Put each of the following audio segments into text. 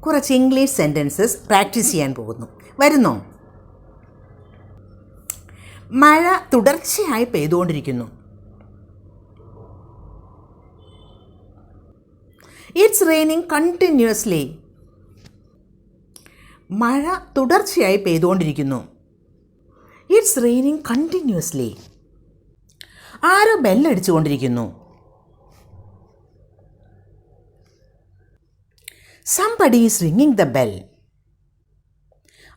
കുറച്ച് English sentences practice ചെയ്യാൻ പോകുന്നു. വരുന്നോ? മഴ തുടർച്ചയായി പെയ്തുകൊണ്ടിരിക്കുന്നു. It's raining continuously. മഴ തുടർച്ചയായി പെയ്തുകൊണ്ടിരിക്കുന്നു. It's raining continuously. ആരോ ബെല്ലടിച്ചുകൊണ്ടിരിക്കുന്നു. Somebody is ringing the bell.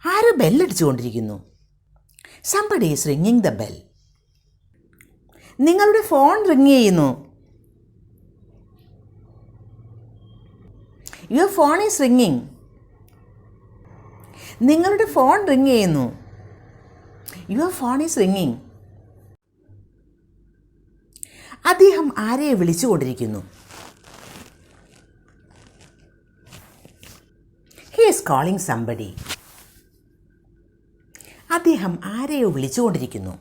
ആരോ ബെല്ലടിച്ചുകൊണ്ടിരിക്കുന്നു. Somebody is ringing the bell. നിങ്ങളുടെ ഫോൺ റിങ് ചെയ്യുന്നു. Your phone is ringing. നിങ്ങളുടെ ഫോൺ റിങ് ചെയ്യുന്നു. Your phone is ringing. അദ്ദേഹം ആരെയോ വിളിച്ചുകൊണ്ടിരിക്കുന്നു. He is calling somebody. അദ്ദേഹം ആരെയോ വിളിച്ചുകൊണ്ടിരിക്കുന്നു.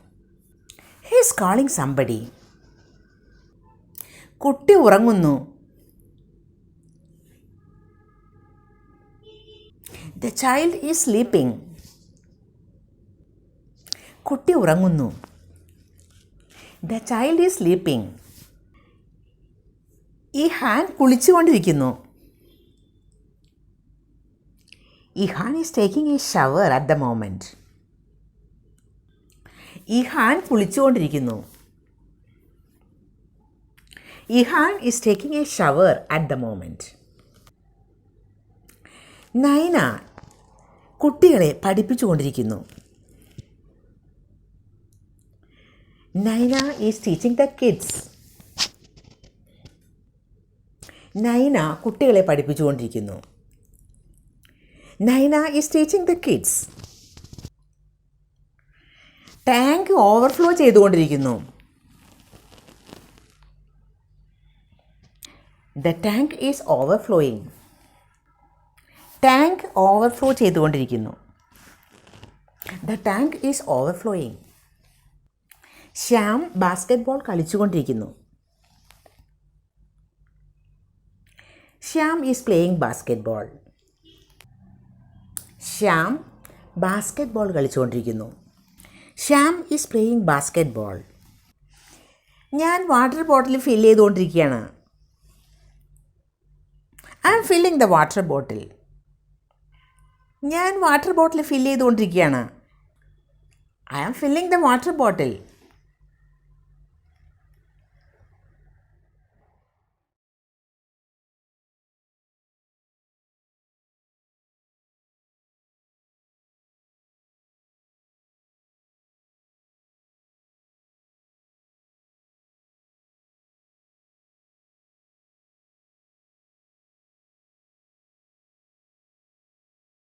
He is calling somebody. കുട്ടി ഉറങ്ങുന്നു. The child is sleeping. കുട്ടി ഉറങ്ങുന്നു. The child is sleeping. Ihan കുളിച്ചുകൊണ്ടിരിക്കുന്നു. Ihan is taking a shower at the moment. Ihan കുളിച്ചുകൊണ്ടിരിക്കുന്നു. Ihan is taking a shower at the moment. Naina കുട്ടികളെ പഠിപ്പിച്ചുകൊണ്ടിരിക്കുന്നു. Naina is teaching the kids. Naina കുട്ടികളെ പഠിപ്പിച്ചുകൊണ്ടിരിക്കുന്നു. Naina is teaching the kids. Tank overflow ചെയ്തുകൊണ്ടിരിക്കുന്നു. The tank is overflowing. Tank overflow ചെയ്തുകൊണ്ടിരിക്കുന്നു. The tank is overflowing. Shyam basketball കളിച്ചുകൊണ്ടിരിക്കുന്നു. Shyam is playing basketball. Shyam basketball കളിച്ചുകൊണ്ടിരിക്കുന്നു. Shyam is playing basketball. ഞാൻ water bottle fill ചെയ്തുകൊണ്ടിരിക്കുകയാണ്. I am filling the water bottle. ഞാൻ water bottle fill ചെയ്തുകൊണ്ടിരിക്കുകയാണ്. I am filling the water bottle.